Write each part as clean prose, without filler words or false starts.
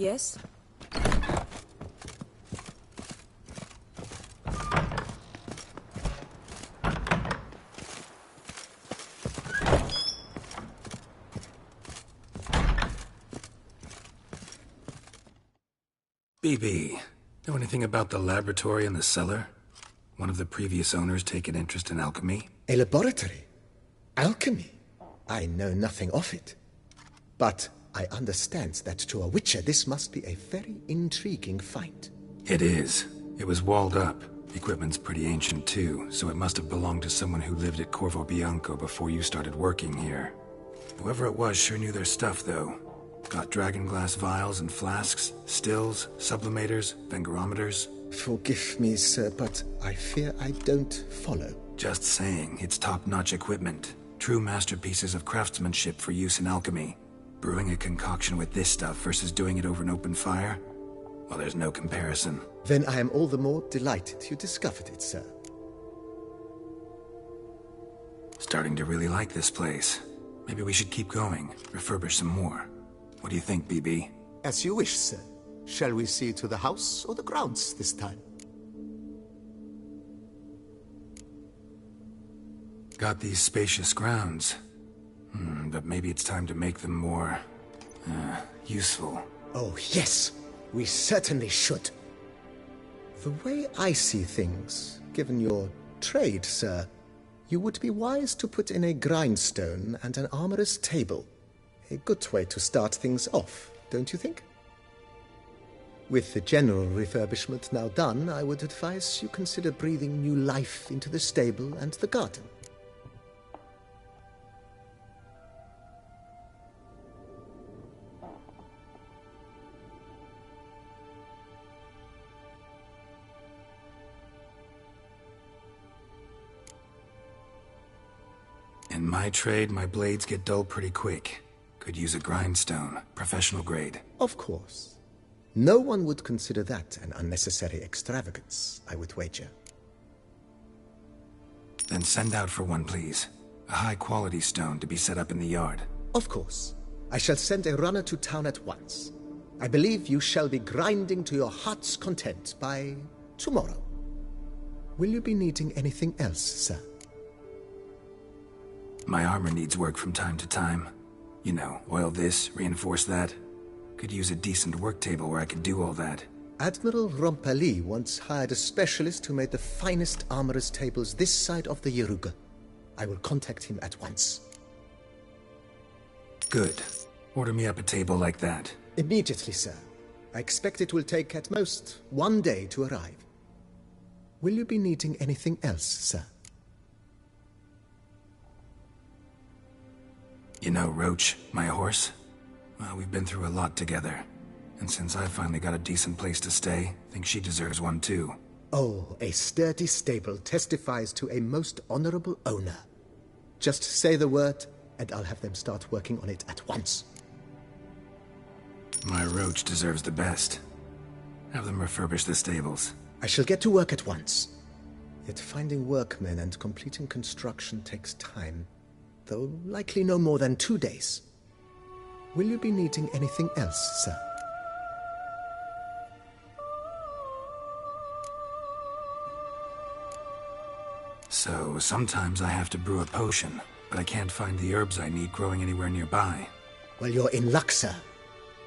Yes? BB, know anything about the laboratory in the cellar? One of the previous owners take an interest in alchemy? A laboratory? Alchemy? I know nothing of it. But I understand that to a witcher this must be a very intriguing find. It is. It was walled up. Equipment's pretty ancient too, so it must have belonged to someone who lived at Corvo Bianco before you started working here. Whoever it was sure knew their stuff, though. Got dragonglass vials and flasks, stills, sublimators, vengerometers. Forgive me, sir, but I fear I don't follow. Just saying, it's top-notch equipment. True masterpieces of craftsmanship for use in alchemy. Brewing a concoction with this stuff versus doing it over an open fire? Well, there's no comparison. Then I am all the more delighted you discovered it, sir. Starting to really like this place. Maybe we should keep going, refurbish some more. What do you think, BB? As you wish, sir. Shall we see to the house or the grounds this time? Got these spacious grounds. But maybe it's time to make them more... useful. Oh, yes. We certainly should. The way I see things, given your trade, sir, you would be wise to put in a grindstone and an armorer's table. A good way to start things off, don't you think? With the general refurbishment now done, I would advise you consider breathing new life into the stable and the garden. In my trade, my blades get dull pretty quick. Could use a grindstone, professional grade. Of course. No one would consider that an unnecessary extravagance, I would wager. Then send out for one, please. A high-quality stone to be set up in the yard. Of course. I shall send a runner to town at once. I believe you shall be grinding to your heart's content by tomorrow. Will you be needing anything else, sir? My armor needs work from time to time. You know, oil this, reinforce that. Could use a decent work table where I could do all that. Admiral Rompali once hired a specialist who made the finest armorer's tables this side of the Yeruga. I will contact him at once. Good. Order me up a table like that. Immediately, sir. I expect it will take at most 1 day to arrive. Will you be needing anything else, sir? You know Roach, my horse? Well, we've been through a lot together. And since I finally got a decent place to stay, I think she deserves one too. Oh, a sturdy stable testifies to a most honorable owner. Just say the word, and I'll have them start working on it at once. My Roach deserves the best. Have them refurbish the stables. I shall get to work at once. Yet finding workmen and completing construction takes time. Though likely no more than 2 days. Will you be needing anything else, sir? So, sometimes I have to brew a potion, but I can't find the herbs I need growing anywhere nearby. Well, you're in luck, sir.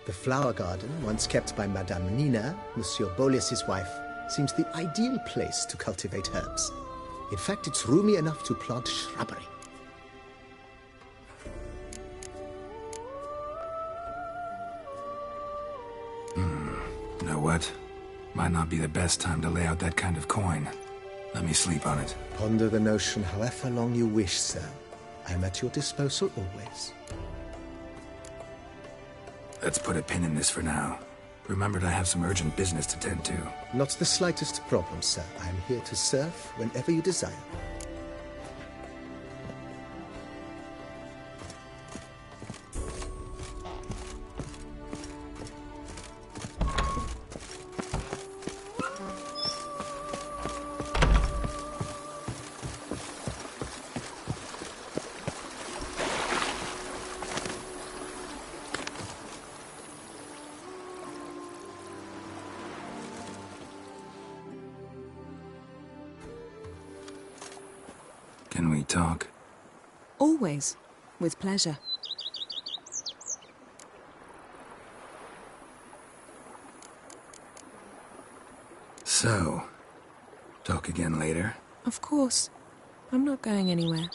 The flower garden, once kept by Madame Nina, Monsieur Bolis's wife, seems the ideal place to cultivate herbs. In fact, it's roomy enough to plant shrubbery. Know what? Might not be the best time to lay out that kind of coin. Let me sleep on it. Ponder the notion however long you wish, sir. I am at your disposal always. Let's put a pin in this for now. Remembered I have some urgent business to tend to. Not the slightest problem, sir. I am here to serve whenever you desire. Can we talk? Always. With pleasure. So, talk again later? Of course. I'm not going anywhere.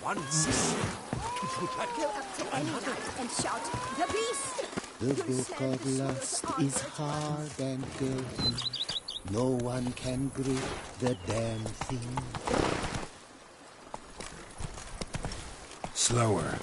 Once, it would like Go up to any knight and shout, "The beast!" The book of lust is hard and dirty. No one can grip the damn thing. Slower.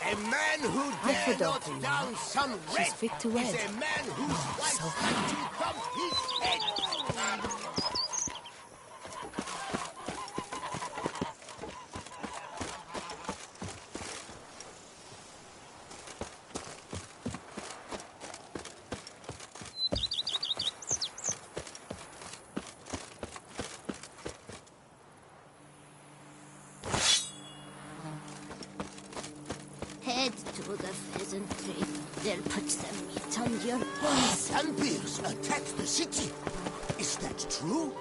A man who I dare forgot not her, you down know. some She's wretch fit to is wed. a man whose wife so wants to thump his head. Head to the pheasantry. They'll put some meat on your bones. Vampires attacked the city. Is that true?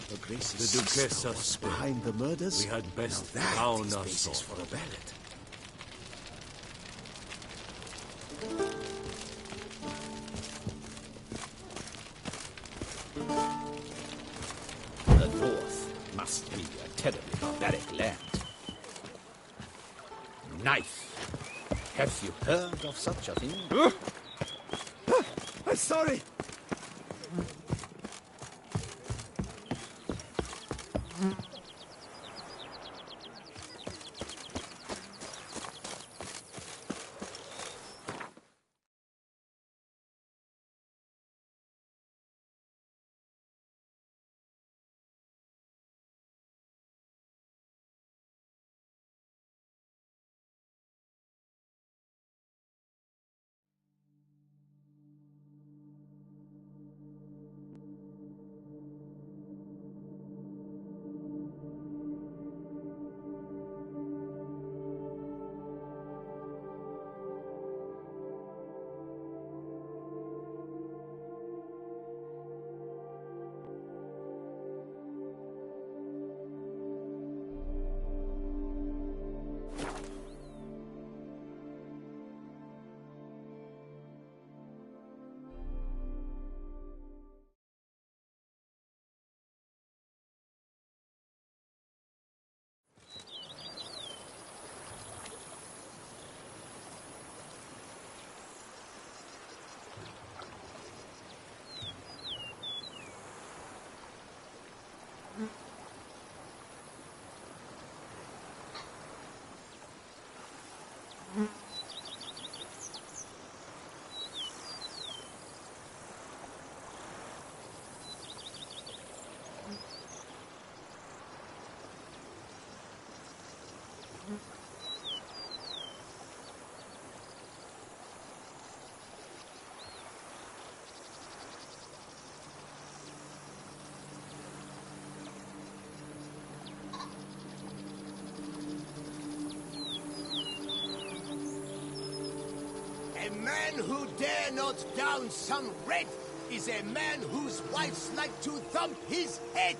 Her Grace's The Duchess sister of was Spain. behind the murders. We had best Now that drown is our basis sword. for a ballad. The North must be a terribly barbaric land. Knife. Have you heard of such a thing? I'm sorry. A man who dare not down some red is a man whose wives like to thump his head.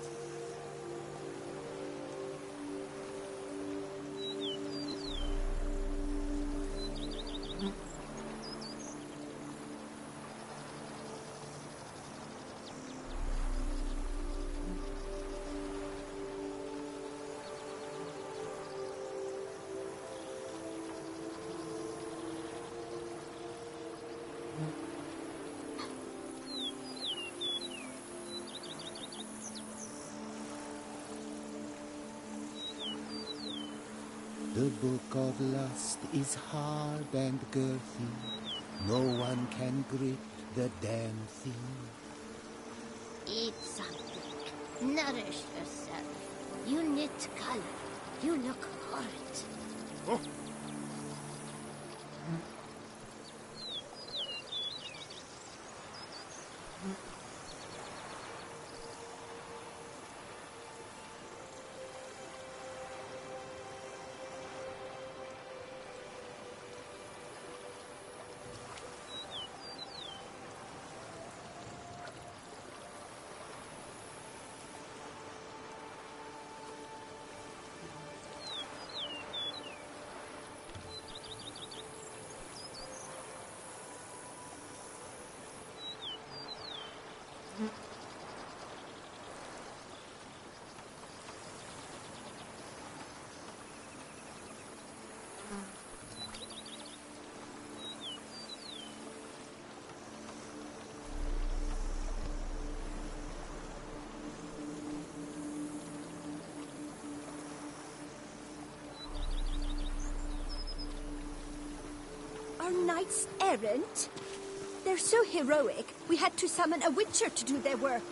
The book of lust is hard and girthy. No one can grip the damn thing. Eat something. Nourish yourself. You knit color. You look horrid. Are knights errant? They're so heroic, we had to summon a witcher to do their work.